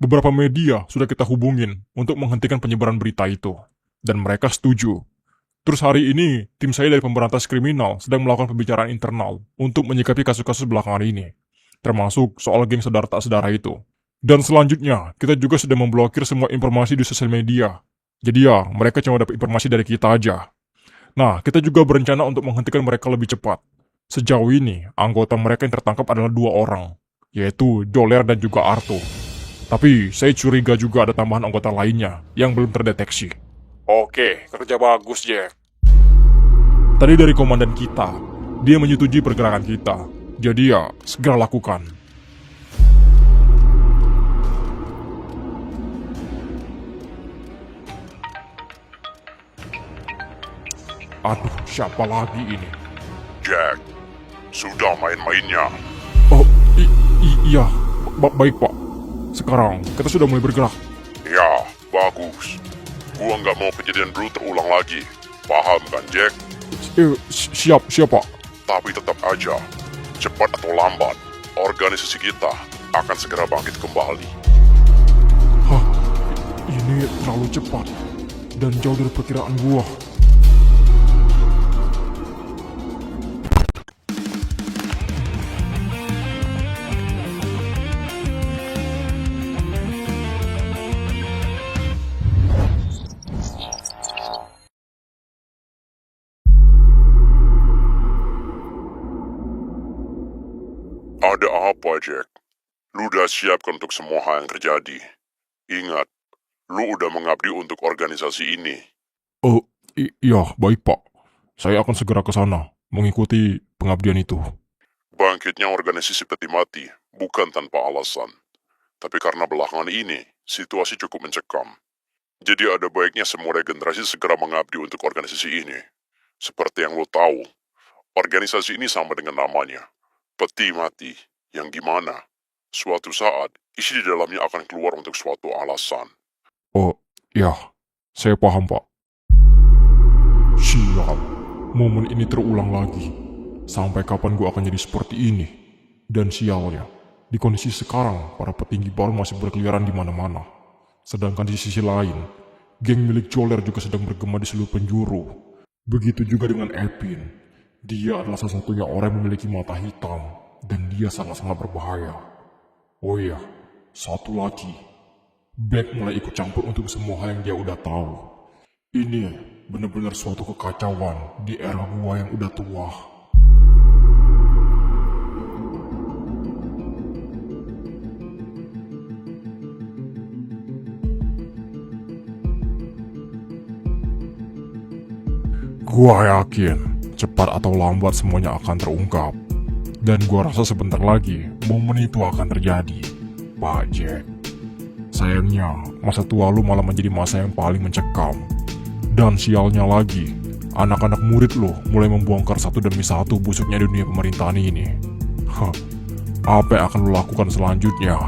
Beberapa media sudah kita hubungin untuk menghentikan penyebaran berita itu. Dan mereka setuju. Terus hari ini, tim saya dari pemberantas kriminal sedang melakukan pembicaraan internal untuk menyikapi kasus-kasus belakangan ini. Termasuk soal geng sedara tak sedara itu. Dan selanjutnya, kita juga sedang memblokir semua informasi di sosial media. Jadi ya, mereka cuma dapat informasi dari kita aja. Nah, kita juga berencana untuk menghentikan mereka lebih cepat. Sejauh ini, anggota mereka yang tertangkap adalah 2 orang, yaitu Joler dan juga Arto. Tapi, saya curiga juga ada tambahan anggota lainnya yang belum terdeteksi. Oke, kerja bagus, Jack. Tadi dari komandan kita, dia menyetujui pergerakan kita. Jadi ya, segera lakukan. Aduh, siapa lagi ini? Jack, sudah main-mainnya. Oh, iya, baik pak. Sekarang, kita sudah mulai bergerak. Ya, bagus. Gua nggak mau kejadian dulu terulang lagi. Paham kan, Jack? Siap, pak. Tapi tetap aja, cepat atau lambat, organisasi kita akan segera bangkit kembali. Hah, ini terlalu cepat dan jauh dari perkiraan gua. Ada apa, Jack? Lu udah siapkan untuk semua hal yang terjadi. Ingat, lu udah mengabdi untuk organisasi ini. Oh, iya, baik pak. Saya akan segera ke sana, mengikuti pengabdian itu. Bangkitnya organisasi peti mati bukan tanpa alasan. Tapi karena belakangan ini, situasi cukup mencekam. Jadi ada baiknya semua regenerasi segera mengabdi untuk organisasi ini. Seperti yang lo tahu, organisasi ini sama dengan namanya. Peti mati, yang dimana suatu saat isi di dalamnya akan keluar untuk suatu alasan. Oh, ya, saya paham pak. Sial, momen ini terulang lagi. Sampai kapan gua akan jadi seperti ini? Dan sialnya, di kondisi sekarang, para petinggi baru masih berkeliaran di mana-mana. Sedangkan di sisi lain, geng milik Joler juga sedang bergema di seluruh penjuru. Begitu juga dengan Epin. Dia adalah salah satunya orang yang memiliki mata hitam, dan dia sangat-sangat berbahaya. Oh iya, satu lagi. Black mulai ikut campur untuk semua hal yang dia udah tahu. Ini benar-benar suatu kekacauan di era gua yang udah tua. Gua yakin cepat atau lambat semuanya akan terungkap. Dan gua rasa sebentar lagi momen itu akan terjadi, Pak Jack. Sayangnya, masa tua lu malah menjadi masa yang paling mencekam. Dan sialnya lagi, anak-anak murid lu mulai membongkar satu demi satu busuknya dunia pemerintahan ini. Hah, apa yang akan lu lakukan selanjutnya?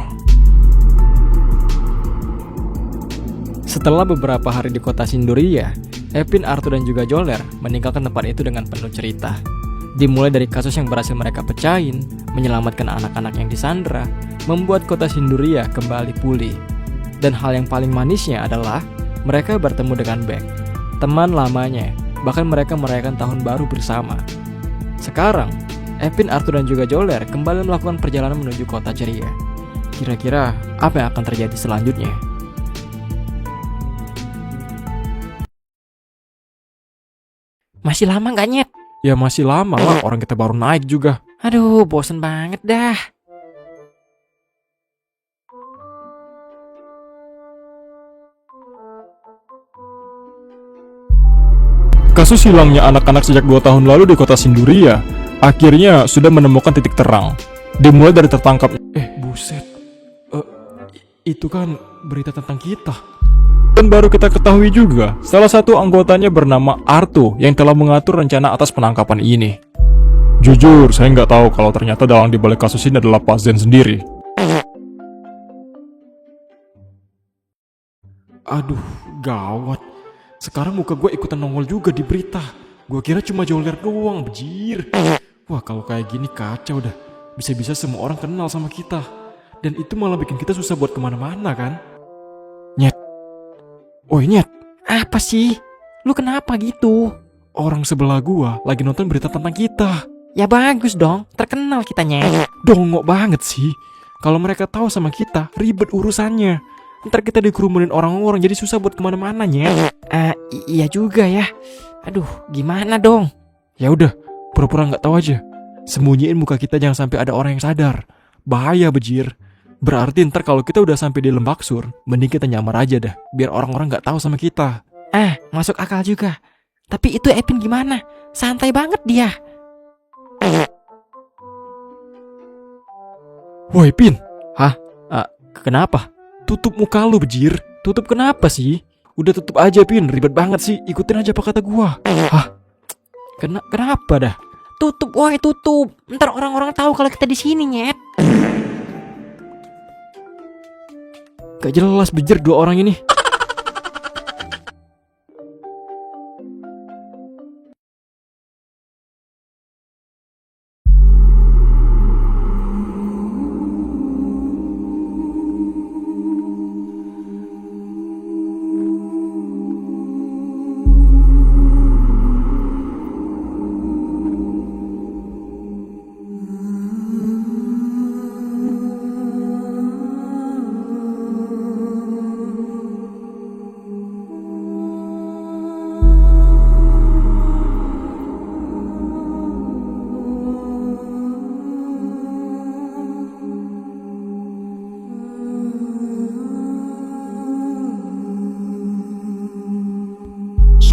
Setelah beberapa hari di kota Sinduria, Epin, Arthur, dan juga Joler meninggalkan tempat itu dengan penuh cerita. Dimulai dari kasus yang berhasil mereka pecahin, menyelamatkan anak-anak yang disandra, membuat kota Sinduria kembali pulih. Dan hal yang paling manisnya adalah mereka bertemu dengan Beck, teman lamanya, bahkan mereka merayakan tahun baru bersama. Sekarang, Epin, Arthur, dan juga Joler kembali melakukan perjalanan menuju kota ceria. Kira-kira apa yang akan terjadi selanjutnya? Masih lama gak, Nyet? Ya masih lama lah, orang kita baru naik juga. Aduh, bosen banget dah. Kasus hilangnya anak-anak sejak 2 tahun lalu di kota Sinduria akhirnya sudah menemukan titik terang. Dimulai dari tertangkap. Buset. Itu kan berita tentang kita. Dan baru kita ketahui juga, salah satu anggotanya bernama Arto yang telah mengatur rencana atas penangkapan ini. Jujur, saya nggak tahu kalau ternyata dalang dibalik kasus ini adalah Pak Zen sendiri. Aduh, gawat. Sekarang muka gue ikutan nongol juga di berita. Gue kira cuma Joler doang, bejir. Wah, kalau kayak gini kacau dah. Bisa-bisa semua orang kenal sama kita. Dan itu malah bikin kita susah buat kemana-mana kan? Nyet. Oi Nyet. Apa sih? Lu kenapa gitu? Orang sebelah gua lagi nonton berita tentang kita. Ya bagus dong, terkenal kitanya. Dongok banget sih. Kalau mereka tahu sama kita, ribet urusannya. Ntar kita dikerumunin orang-orang jadi susah buat kemana-mana Nyet. Iya juga ya. Aduh, gimana dong? Ya udah, pura-pura nggak tahu aja. Sembunyiin muka kita jangan sampai ada orang yang sadar. Bahaya bejir. Berarti ntar kalau kita udah sampai di Lembak Sur, mending kita nyamar aja dah, biar orang-orang nggak tahu sama kita. Masuk akal juga. Tapi itu Epin gimana? Santai banget dia. Woi Pin, Kenapa? tutup muka lu bejir. Tutup kenapa sih? Udah tutup aja Pin, ribet banget sih. Ikutin aja apa kata gua. Kenapa dah? Tutup, woi tutup. Ntar orang-orang tahu kalau kita di sini, Nyet. Gak jelas bejir dua orang ini.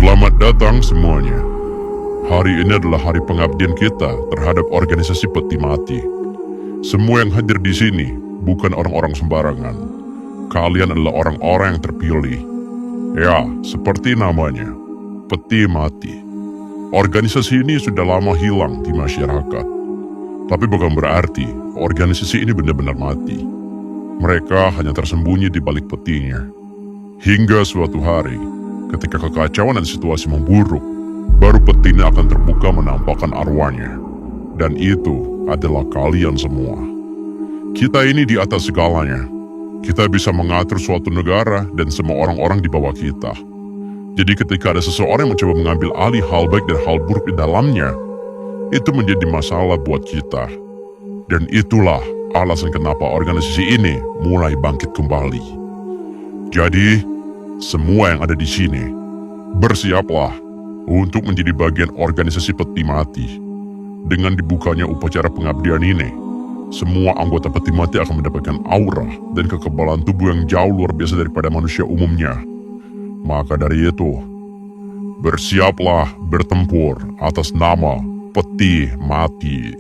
Selamat datang semuanya. Hari ini adalah hari pengabdian kita terhadap organisasi Peti Mati. Semua yang hadir di sini bukan orang-orang sembarangan. Kalian adalah orang-orang yang terpilih. Ya, seperti namanya, Peti Mati. Organisasi ini sudah lama hilang di masyarakat. Tapi bukan berarti organisasi ini benar-benar mati. Mereka hanya tersembunyi di balik petinya. Hingga suatu hari, ketika kekacauan dan situasi memburuk, baru petinya akan terbuka menampakkan arwahnya. Dan itu adalah kalian semua. Kita ini di atas segalanya. Kita bisa mengatur suatu negara dan semua orang-orang di bawah kita. Jadi ketika ada seseorang yang mencoba mengambil alih hal baik dan hal buruk di dalamnya, itu menjadi masalah buat kita. Dan itulah alasan kenapa organisasi ini mulai bangkit kembali. Jadi, semua yang ada di sini, bersiaplah untuk menjadi bagian organisasi Peti Mati. Dengan dibukanya upacara pengabdian ini, semua anggota Peti Mati akan mendapatkan aura dan kekebalan tubuh yang jauh luar biasa daripada manusia umumnya. Maka dari itu, bersiaplah bertempur atas nama Peti Mati.